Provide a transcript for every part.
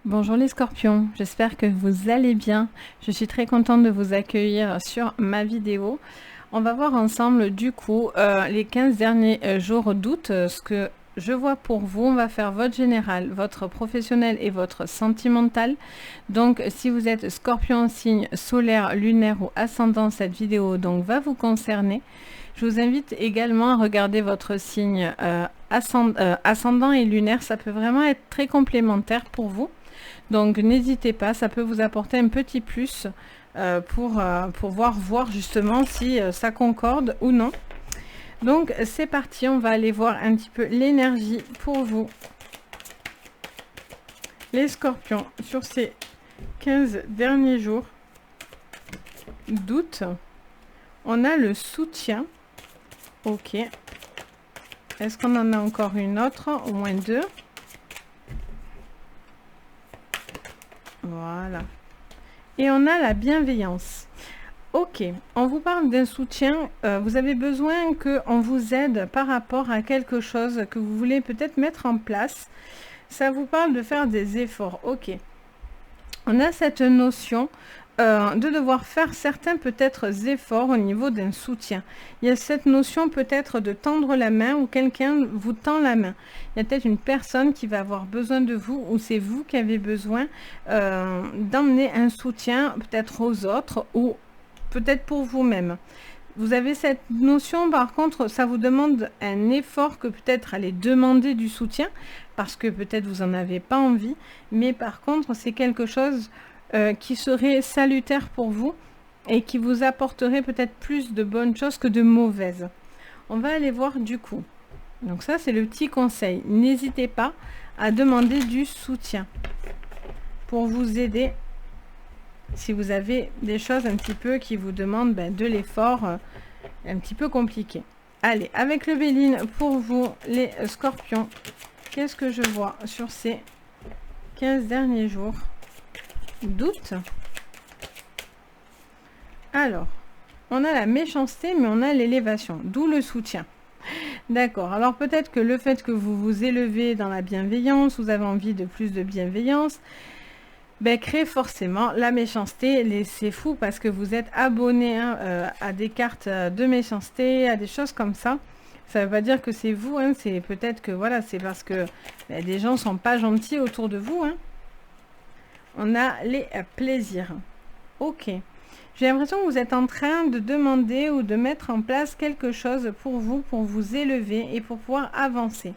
Bonjour les scorpions, j'espère que vous allez bien. Je suis très contente de vous accueillir sur ma vidéo. On va voir ensemble du coup les 15 derniers jours d'août, ce que je vois pour vous. On va faire votre général, votre professionnel et votre sentimental. Donc si vous êtes scorpion en signe solaire, lunaire ou ascendant, cette vidéo donc va vous concerner. Je vous invite également à regarder votre signe ascendant et lunaire, ça peut vraiment être très complémentaire pour vous. Donc n'hésitez pas, ça peut vous apporter un petit plus pour pouvoir voir justement si ça concorde ou non. Donc c'est parti, on va aller voir un petit peu l'énergie pour vous, les scorpions, sur ces 15 derniers jours d'août. On a le soutien. Ok. Est-ce qu'on en a encore une autre? Au moins deux. Voilà. Et on a la bienveillance. Ok, on vous parle d'un soutien. Vous avez besoin qu'on vous aide par rapport à quelque chose que vous voulez peut-être mettre en place. Ça vous parle de faire des efforts. Ok. On a cette notion de devoir faire certains peut-être efforts au niveau d'un soutien. Il y a cette notion peut-être de tendre la main ou quelqu'un vous tend la main. Il y a peut-être une personne qui va avoir besoin de vous ou c'est vous qui avez besoin d'emmener un soutien peut-être aux autres ou peut-être pour vous-même. Vous avez cette notion, par contre, ça vous demande un effort que peut-être aller demander du soutien parce que peut-être vous n'en avez pas envie, mais par contre, c'est quelque chose qui serait salutaire pour vous et qui vous apporterait peut-être plus de bonnes choses que de mauvaises. On va aller voir du coup. Donc ça, c'est le petit conseil. N'hésitez pas à demander du soutien pour vous aider si vous avez des choses un petit peu qui vous demandent de l'effort un petit peu compliqué. Allez, avec le Béline, pour vous, les scorpions, qu'est-ce que je vois sur ces 15 derniers jours d'août? Alors, on a la méchanceté, mais on a l'élévation, d'où le soutien. D'accord, alors peut-être que le fait que vous vous élevez dans la bienveillance, vous avez envie de plus de bienveillance, crée forcément la méchanceté. C'est fou parce que vous êtes abonné à des cartes de méchanceté, à des choses comme ça. Ça ne veut pas dire que c'est vous, c'est peut-être que voilà, c'est parce que des gens sont pas gentils autour de vous. On a les plaisirs. Ok. J'ai l'impression que vous êtes en train de demander ou de mettre en place quelque chose pour vous élever et pour pouvoir avancer.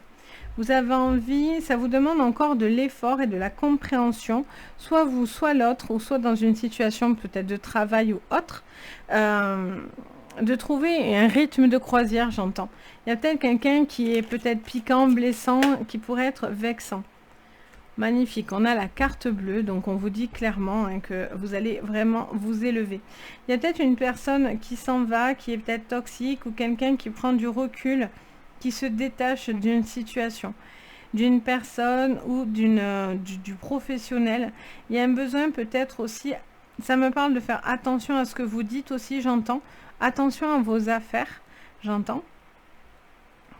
Vous avez envie, ça vous demande encore de l'effort et de la compréhension, soit vous, soit l'autre, ou soit dans une situation peut-être de travail ou autre, de trouver un rythme de croisière, j'entends. Il y a peut-être quelqu'un qui est peut-être piquant, blessant, qui pourrait être vexant. Magnifique, on a la carte bleue, donc on vous dit clairement que vous allez vraiment vous élever. Il y a peut-être une personne qui s'en va, qui est peut-être toxique, ou quelqu'un qui prend du recul, qui se détache d'une situation, d'une personne ou du professionnel. Il y a un besoin peut-être aussi, ça me parle de faire attention à ce que vous dites aussi, j'entends. Attention à vos affaires, j'entends.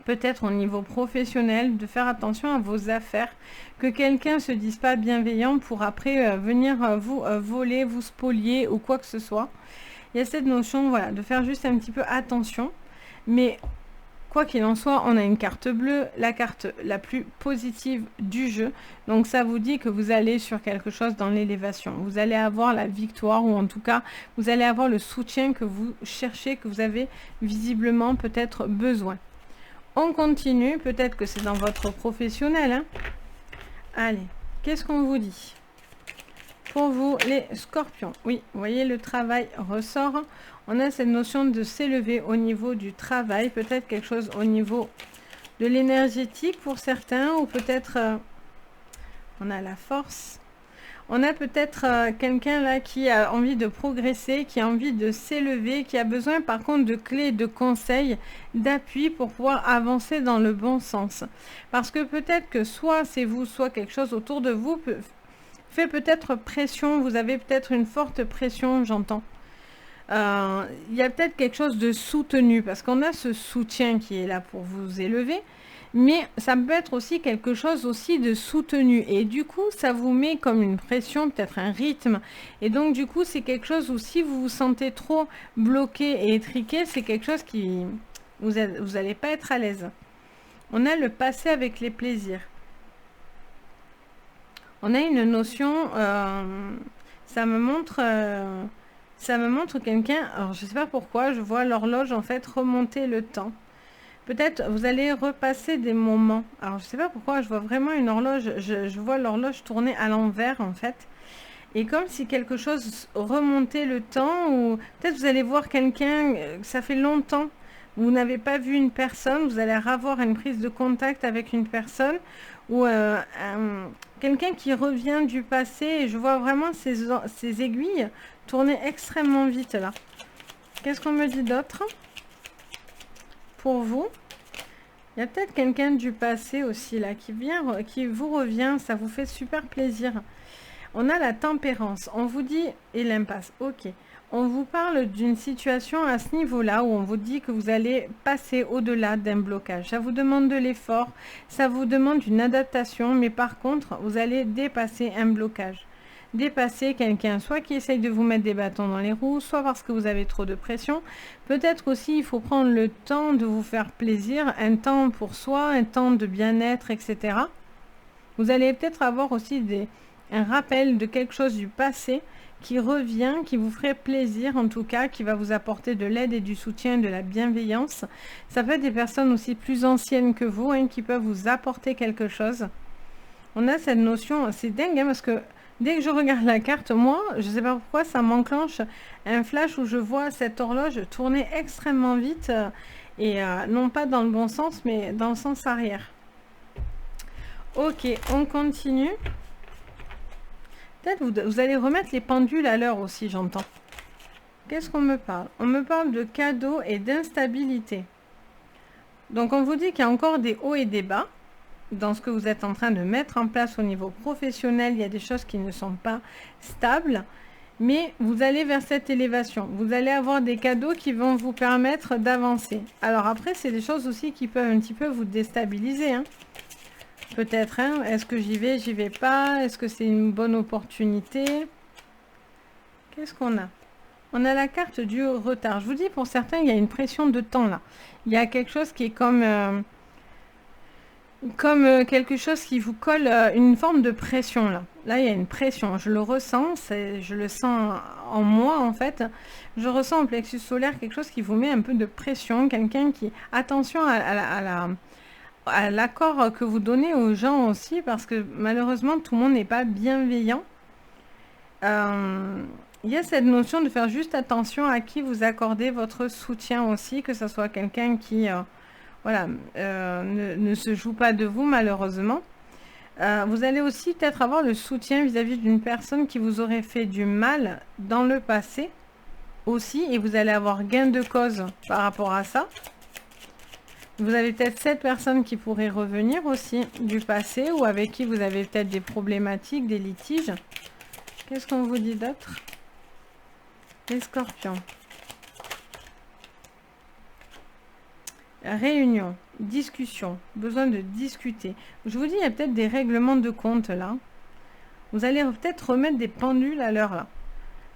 Peut-être au niveau professionnel, de faire attention à vos affaires, que quelqu'un ne se dise pas bienveillant pour après venir vous voler, vous spolier ou quoi que ce soit. Il y a cette notion, voilà, de faire juste un petit peu attention. Mais quoi qu'il en soit, on a une carte bleue, la carte la plus positive du jeu. Donc ça vous dit que vous allez sur quelque chose dans l'élévation. Vous allez avoir la victoire ou en tout cas, vous allez avoir le soutien que vous cherchez, que vous avez visiblement peut-être besoin. On continue, peut-être que c'est dans votre professionnel. Allez, qu'est-ce qu'on vous dit? Pour vous, les scorpions, oui, vous voyez, le travail ressort. On a cette notion de s'élever au niveau du travail, peut-être quelque chose au niveau de l'énergétique pour certains, ou peut-être, on a la force. On a peut-être quelqu'un là qui a envie de progresser, qui a envie de s'élever, qui a besoin par contre de clés, de conseils, d'appui pour pouvoir avancer dans le bon sens. Parce que peut-être que soit c'est vous, soit quelque chose autour de vous fait peut-être pression, vous avez peut-être une forte pression, j'entends. il y a peut-être quelque chose de soutenu, parce qu'on a ce soutien qui est là pour vous élever, mais ça peut être aussi quelque chose aussi de soutenu. Et du coup, ça vous met comme une pression, peut-être un rythme. Et donc, du coup, c'est quelque chose où si vous vous sentez trop bloqué et étriqué, c'est quelque chose qui... Vous n'allez pas être à l'aise. On a le passé avec les plaisirs. On a une notion... ça me montre quelqu'un... Alors, je ne sais pas pourquoi, je vois l'horloge, en fait, remonter le temps. Peut-être vous allez repasser des moments. Alors, je ne sais pas pourquoi, je vois vraiment une horloge. Je vois l'horloge tourner à l'envers, en fait. Et comme si quelque chose remontait le temps, ou peut-être vous allez voir quelqu'un, ça fait longtemps, vous n'avez pas vu une personne, vous allez avoir une prise de contact avec une personne, ou quelqu'un qui revient du passé, et je vois vraiment ces aiguilles tourner extrêmement vite, là. Qu'est-ce qu'on me dit d'autre ? Pour vous, il y a peut-être quelqu'un du passé aussi là qui vous revient, ça vous fait super plaisir. On a la tempérance, on vous dit, et l'impasse, ok. On vous parle d'une situation à ce niveau-là où on vous dit que vous allez passer au-delà d'un blocage. Ça vous demande de l'effort, ça vous demande une adaptation, mais par contre, vous allez dépasser un blocage. Dépasser quelqu'un, soit qui essaye de vous mettre des bâtons dans les roues, soit parce que vous avez trop de pression. Peut-être aussi, il faut prendre le temps de vous faire plaisir, un temps pour soi, un temps de bien-être, etc. Vous allez peut-être avoir aussi un rappel de quelque chose du passé qui revient, qui vous ferait plaisir en tout cas, qui va vous apporter de l'aide et du soutien, de la bienveillance. Ça peut être des personnes aussi plus anciennes que vous, hein, qui peuvent vous apporter quelque chose. On a cette notion, c'est dingue, hein, parce que dès que je regarde la carte, moi, je ne sais pas pourquoi, ça m'enclenche un flash où je vois cette horloge tourner extrêmement vite, et non pas dans le bon sens, mais dans le sens arrière. Ok, on continue. Peut-être vous allez remettre les pendules à l'heure aussi, j'entends. Qu'est-ce qu'on me parle? On me parle de cadeaux et d'instabilité. Donc on vous dit qu'il y a encore des hauts et des bas dans ce que vous êtes en train de mettre en place au niveau professionnel. Il y a des choses qui ne sont pas stables, mais vous allez vers cette élévation. Vous allez avoir des cadeaux qui vont vous permettre d'avancer. Alors après, c'est des choses aussi qui peuvent un petit peu vous déstabiliser, hein. Peut-être, hein, est-ce que j'y vais pas? Est-ce que c'est une bonne opportunité? Qu'est-ce qu'on a? On a la carte du retard. Je vous dis, pour certains, il y a une pression de temps là. Il y a quelque chose qui est comme quelque chose qui vous colle, une forme de pression là. Là, il y a une pression. Je le ressens, je le sens en moi en fait. Je ressens au plexus solaire quelque chose qui vous met un peu de pression. Quelqu'un qui... Attention à l'accord que vous donnez aux gens aussi, parce que malheureusement, tout le monde n'est pas bienveillant. Il y a cette notion de faire juste attention à qui vous accordez votre soutien aussi, que ce soit quelqu'un qui voilà, ne se joue pas de vous malheureusement. Vous allez aussi peut-être avoir le soutien vis-à-vis d'une personne qui vous aurait fait du mal dans le passé aussi, et vous allez avoir gain de cause par rapport à ça. Vous avez peut-être cette personne qui pourrait revenir aussi du passé, ou avec qui vous avez peut-être des problématiques, des litiges. Qu'est-ce qu'on vous dit d'autre? Les scorpions. Réunion, discussion, besoin de discuter. Je vous dis, il y a peut-être des règlements de compte là. Vous allez peut-être remettre des pendules à l'heure là.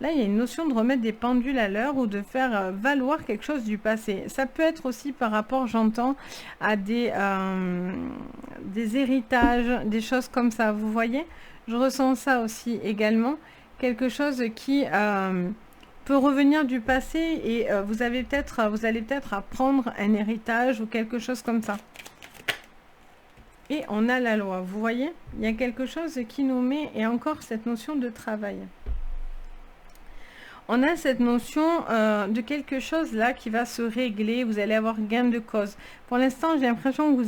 Là, il y a une notion de remettre des pendules à l'heure ou de faire valoir quelque chose du passé. Ça peut être aussi par rapport, j'entends, à des héritages, des choses comme ça. Vous voyez? Je ressens ça aussi également. Quelque chose qui peut revenir du passé, et vous allez peut-être apprendre un héritage ou quelque chose comme ça. Et on a la loi. Vous voyez? Il y a quelque chose qui nous met, et encore cette notion de travail. On a cette notion de quelque chose là qui va se régler, vous allez avoir gain de cause. Pour l'instant, j'ai l'impression que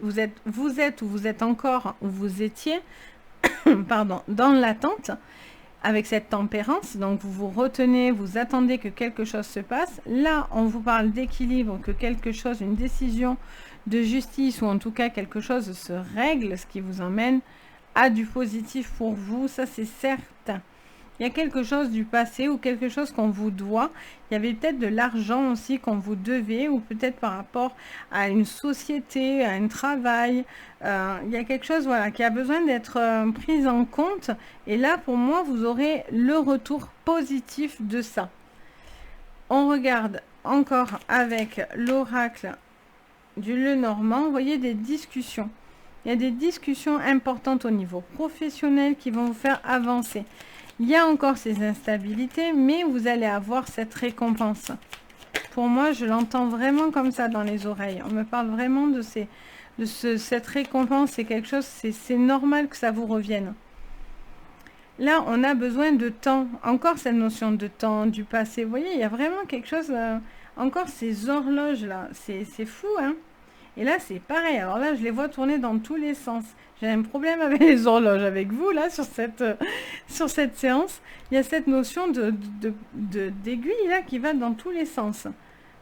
vous êtes encore, ou vous étiez, pardon, dans l'attente avec cette tempérance. Donc vous vous retenez, vous attendez que quelque chose se passe. Là, on vous parle d'équilibre, que quelque chose, une décision de justice, ou en tout cas quelque chose se règle, ce qui vous emmène à du positif pour vous, ça c'est certain. Il y a quelque chose du passé ou quelque chose qu'on vous doit. Il y avait peut-être de l'argent aussi qu'on vous devait ou peut-être par rapport à une société, à un travail. Il y a quelque chose voilà, qui a besoin d'être pris en compte. Et là, pour moi, vous aurez le retour positif de ça. On regarde encore avec l'oracle du Lenormand. Vous voyez des discussions. Il y a des discussions importantes au niveau professionnel qui vont vous faire avancer. Il y a encore ces instabilités, mais vous allez avoir cette récompense. Pour moi, je l'entends vraiment comme ça dans les oreilles. On me parle vraiment de, cette récompense. C'est quelque chose, c'est normal que ça vous revienne. Là, on a besoin de temps. Encore cette notion de temps, du passé. Vous voyez, il y a vraiment quelque chose... encore ces horloges-là. C'est fou, hein? Et là, c'est pareil. Alors là, je les vois tourner dans tous les sens. J'ai un problème avec les horloges, avec vous, là, sur cette séance. Il y a cette notion d'aiguille, là, qui va dans tous les sens.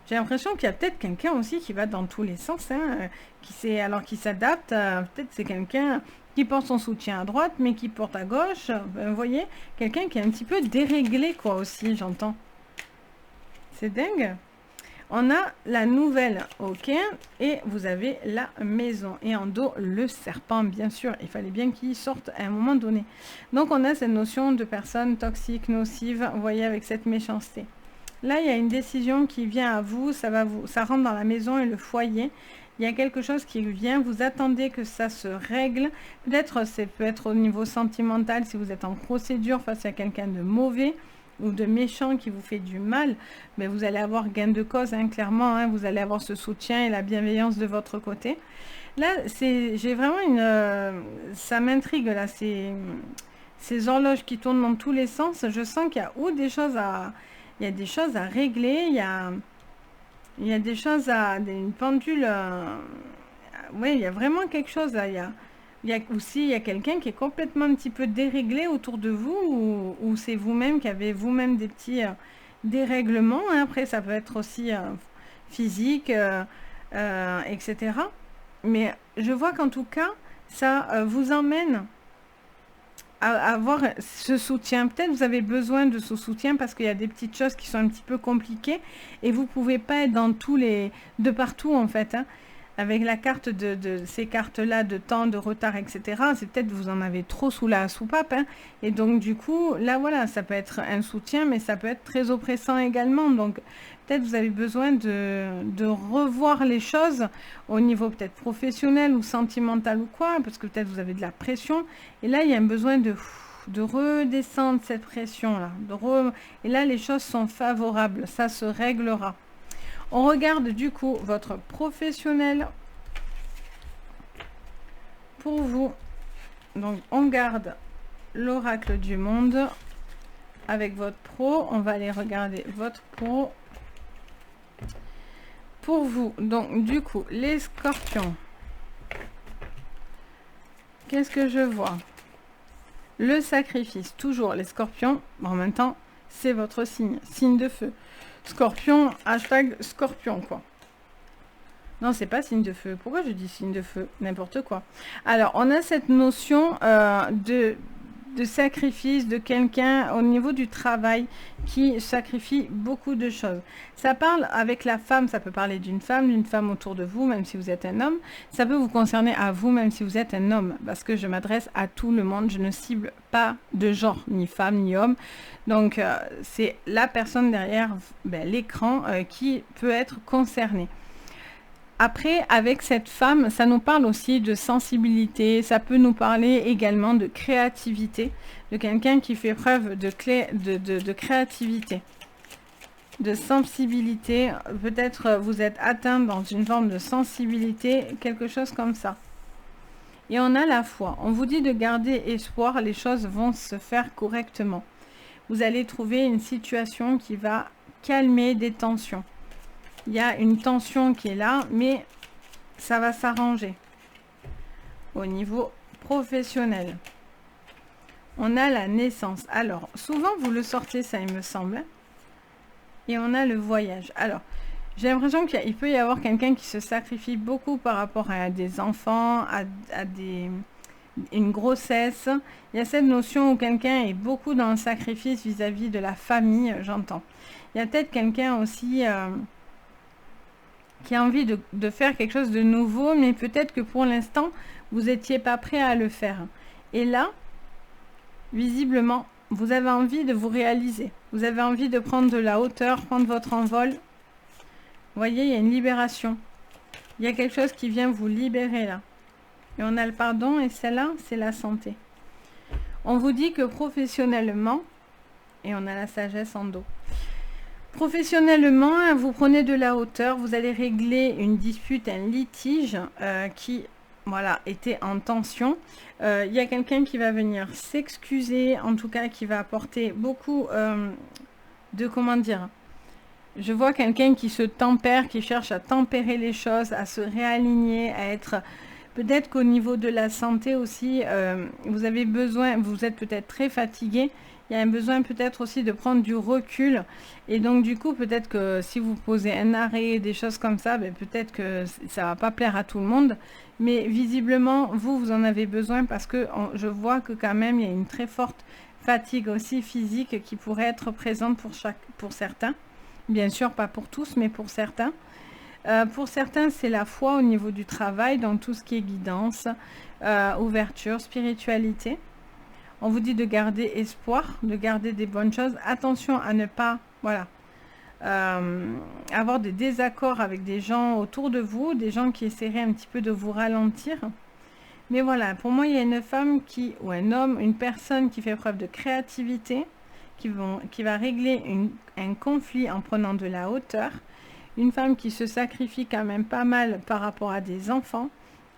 J'ai l'impression qu'il y a peut-être quelqu'un aussi qui va dans tous les sens, hein, qui s'adapte. Peut-être c'est quelqu'un qui porte son soutien à droite, mais qui porte à gauche. Vous voyez, quelqu'un qui est un petit peu déréglé, quoi, aussi, j'entends. C'est dingue. On a la nouvelle, ok, et vous avez la maison. Et en dos, le serpent, bien sûr. Il fallait bien qu'il sorte à un moment donné. Donc, on a cette notion de personne toxique, nocive, vous voyez, avec cette méchanceté. Là, il y a une décision qui vient à vous, ça rentre dans la maison et le foyer. Il y a quelque chose qui vient, vous attendez que ça se règle. Peut-être, ça peut être au niveau sentimental, si vous êtes en procédure face à quelqu'un de mauvais ou de méchant qui vous fait du mal, mais vous allez avoir gain de cause, hein, clairement, hein, vous allez avoir ce soutien et la bienveillance de votre côté. Là, j'ai vraiment ça m'intrigue, là, ces horloges qui tournent dans tous les sens. Je sens qu'il y a des choses à régler, il y a des choses une pendule, oui, il y a vraiment quelque chose, là, il y a quelqu'un qui est complètement un petit peu déréglé autour de vous ou c'est vous-même qui avez vous-même des petits dérèglements. Hein. Après, ça peut être aussi physique, etc. Mais je vois qu'en tout cas, ça vous emmène à avoir ce soutien. Peut-être vous avez besoin de ce soutien parce qu'il y a des petites choses qui sont un petit peu compliquées et vous ne pouvez pas être de partout en fait. Hein. Avec la carte ces cartes-là de temps, de retard, etc., c'est peut-être vous en avez trop sous la soupape. Hein, et donc, du coup, là, voilà, ça peut être un soutien, mais ça peut être très oppressant également. Donc, peut-être vous avez besoin de revoir les choses au niveau peut-être professionnel ou sentimental ou quoi, parce que peut-être vous avez de la pression. Et là, il y a un besoin de redescendre cette pression-là. Et là, les choses sont favorables. Ça se réglera. On regarde du coup votre professionnel pour vous. Donc, on garde l'oracle du monde avec votre pro. On va aller regarder votre pro. Pour vous, donc, du coup, les scorpions. Qu'est-ce que je vois? Le sacrifice. Toujours les scorpions. En même temps, c'est votre signe. Signe de feu. Scorpion, hashtag scorpion, quoi. Non, c'est pas signe de feu. Pourquoi je dis signe de feu? N'importe quoi. Alors, on a cette notion de sacrifice de quelqu'un au niveau du travail qui sacrifie beaucoup de choses. Ça parle avec la femme, ça peut parler d'une femme autour de vous, même si vous êtes un homme. Ça peut vous concerner à vous, même si vous êtes un homme, parce que je m'adresse à tout le monde. Je ne cible pas de genre, ni femme, ni homme. Donc, c'est la personne derrière l'écran qui peut être concernée. Après, avec cette femme, ça nous parle aussi de sensibilité, ça peut nous parler également de créativité, de quelqu'un qui fait preuve de créativité, de sensibilité. Peut-être vous êtes atteint dans une forme de sensibilité, quelque chose comme ça. Et on a la foi. On vous dit de garder espoir, les choses vont se faire correctement. Vous allez trouver une situation qui va calmer des tensions. Il y a une tension qui est là, mais ça va s'arranger au niveau professionnel. On a la naissance. Alors, souvent, vous le sortez, ça, il me semble. Et on a le voyage. Alors, j'ai l'impression qu'il peut y avoir quelqu'un qui se sacrifie beaucoup par rapport à des enfants, à des une grossesse. Il y a cette notion où quelqu'un est beaucoup dans le sacrifice vis-à-vis de la famille, j'entends. Il y a peut-être quelqu'un aussi qui a envie de faire quelque chose de nouveau, mais peut-être que pour l'instant, vous n'étiez pas prêt à le faire. Et là, visiblement, vous avez envie de vous réaliser. Vous avez envie de prendre de la hauteur, prendre votre envol. Vous voyez, il y a une libération. Il y a quelque chose qui vient vous libérer là. Et on a le pardon, et celle-là, c'est la santé. On vous dit que professionnellement, et on a la sagesse en dos. Professionnellement, vous prenez de la hauteur, vous allez régler une dispute, un litige qui, voilà, était en tension. Il y a quelqu'un qui va venir s'excuser, en tout cas qui va apporter beaucoup de, comment dire, je vois quelqu'un qui se tempère, qui cherche à tempérer les choses, à se réaligner, à être... Peut-être qu'au niveau de la santé aussi, vous avez besoin, vous êtes peut-être très fatigué, il y a un besoin peut-être aussi de prendre du recul. Et donc du coup, peut-être que si vous posez un arrêt, des choses comme ça, ben, peut-être que ça ne va pas plaire à tout le monde. Mais visiblement, vous en avez besoin parce que je vois que quand même, il y a une très forte fatigue aussi physique qui pourrait être présente pour certains. Bien sûr, pas pour tous, mais pour certains. Pour certains, c'est la foi au niveau du travail, donc tout ce qui est guidance, ouverture, spiritualité. On vous dit de garder espoir, de garder des bonnes choses. Attention à ne pas, voilà, avoir des désaccords avec des gens autour de vous, des gens qui essaieraient un petit peu de vous ralentir. Mais voilà, pour moi, il y a une femme ou un homme, une personne qui fait preuve de créativité, qui va régler un conflit en prenant de la hauteur. Une femme qui se sacrifie quand même pas mal par rapport à des enfants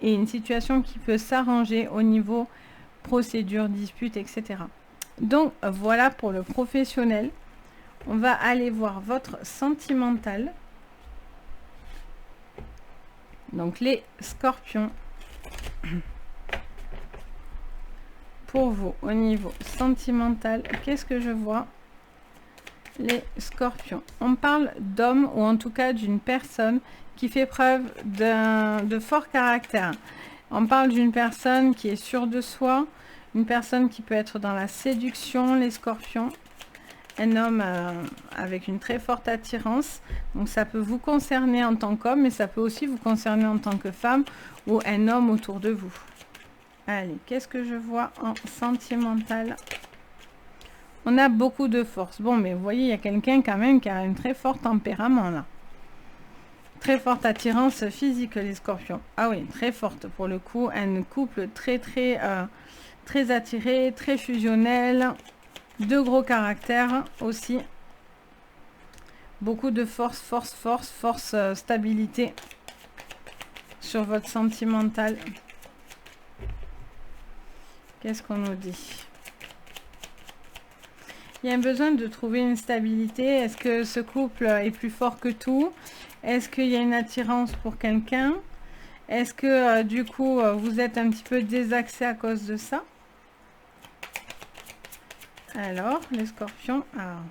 et une situation qui peut s'arranger au niveau procédure, dispute, etc. Donc voilà pour le professionnel. On va aller voir votre sentimental. Donc les scorpions. Pour vous, au niveau sentimental, qu'est-ce que je vois ? Les scorpions. On parle d'homme ou en tout cas d'une personne qui fait preuve de fort caractère. On parle d'une personne qui est sûre de soi, une personne qui peut être dans la séduction, les scorpions. Un homme avec une très forte attirance. Donc ça peut vous concerner en tant qu'homme, mais ça peut aussi vous concerner en tant que femme ou un homme autour de vous. Allez, qu'est-ce que je vois en sentimental ? On a beaucoup de force. Bon, mais vous voyez, il y a quelqu'un quand même qui a un très fort tempérament là. Très forte attirance physique, les scorpions. Ah oui, très forte pour le coup. Un couple très attiré, très fusionnel. De gros caractères aussi. Beaucoup de force, stabilité sur votre sentimental. Qu'est-ce qu'on nous dit ? Il y a un besoin de trouver une stabilité. Est-ce que ce couple est plus fort que tout? Est-ce qu'il y a une attirance pour quelqu'un? Est-ce que du coup vous êtes un petit peu désaxé à cause de ça? Alors, les scorpions. Alors,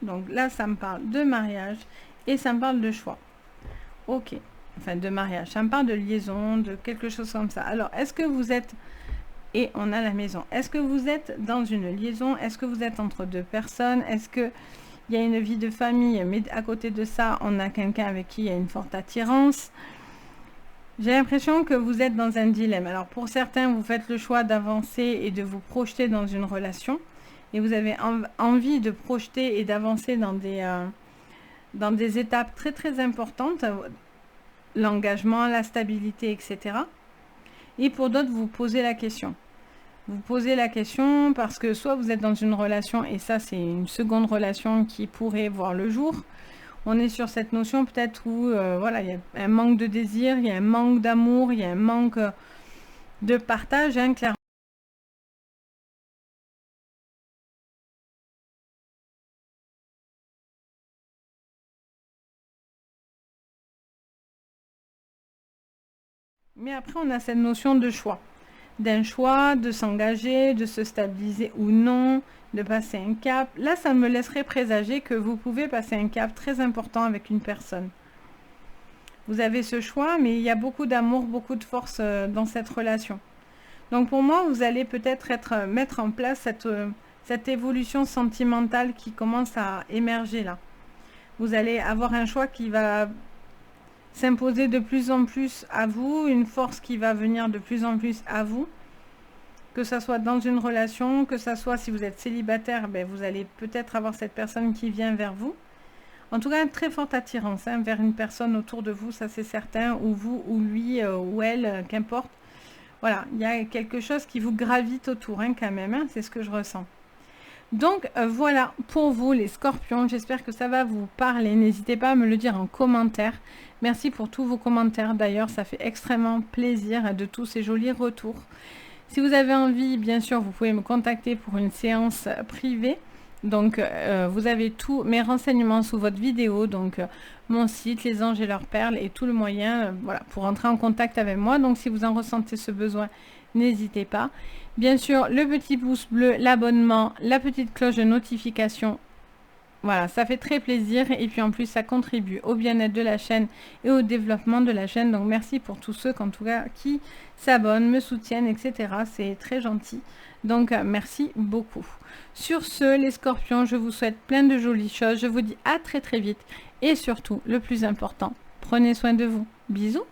donc là, ça me parle de mariage et ça me parle de choix. Ok. Enfin, de mariage. Ça me parle de liaison, de quelque chose comme ça. Alors, est-ce que vous êtes... Et on a la maison. Est-ce que vous êtes dans une liaison? Est-ce que vous êtes entre deux personnes? Est-ce qu'il y a une vie de famille? Mais à côté de ça, on a quelqu'un avec qui il y a une forte attirance. J'ai l'impression que vous êtes dans un dilemme. Alors pour certains, vous faites le choix d'avancer et de vous projeter dans une relation. Et vous avez envie de projeter et d'avancer dans des étapes très importantes. L'engagement, la stabilité, etc. Et pour d'autres, vous posez la question. Vous posez la question parce que soit vous êtes dans une relation, et ça c'est une seconde relation qui pourrait voir le jour. On est sur cette notion peut-être où voilà, il y a un manque de désir, il y a un manque d'amour, il y a un manque de partage, hein, clairement. Mais après, on a cette notion de choix. D'un choix, de s'engager, de se stabiliser ou non, de passer un cap. Là, ça me laisserait présager que vous pouvez passer un cap très important avec une personne. Vous avez ce choix, mais il y a beaucoup d'amour, beaucoup de force dans cette relation. Donc pour moi, vous allez peut-être mettre en place cette évolution sentimentale qui commence à émerger là. Vous allez avoir un choix qui va s'imposer de plus en plus à vous, une force qui va venir de plus en plus à vous, que ça soit dans une relation, que ça soit si vous êtes célibataire, ben vous allez peut-être avoir cette personne qui vient vers vous. En tout cas, une très forte attirance vers une personne autour de vous, ça c'est certain, ou vous, ou lui, ou elle, qu'importe. Voilà, il y a quelque chose qui vous gravite autour quand même, c'est ce que je ressens. Donc voilà pour vous les scorpions, j'espère que ça va vous parler, n'hésitez pas à me le dire en commentaire. Merci pour tous vos commentaires d'ailleurs, ça fait extrêmement plaisir de tous ces jolis retours. Si vous avez envie, bien sûr, vous pouvez me contacter pour une séance privée. Donc vous avez tous mes renseignements sous votre vidéo, donc mon site, les anges et leurs perles et tout le moyen voilà, pour entrer en contact avec moi. Donc si vous en ressentez ce besoin, n'hésitez pas. Bien sûr, le petit pouce bleu, l'abonnement, la petite cloche de notification. Voilà, ça fait très plaisir et puis en plus ça contribue au bien-être de la chaîne et au développement de la chaîne. Donc merci pour tous ceux en tout cas qui s'abonnent, me soutiennent, etc. C'est très gentil. Donc merci beaucoup. Sur ce, les scorpions, je vous souhaite plein de jolies choses. Je vous dis à très très vite et surtout, le plus important, prenez soin de vous. Bisous.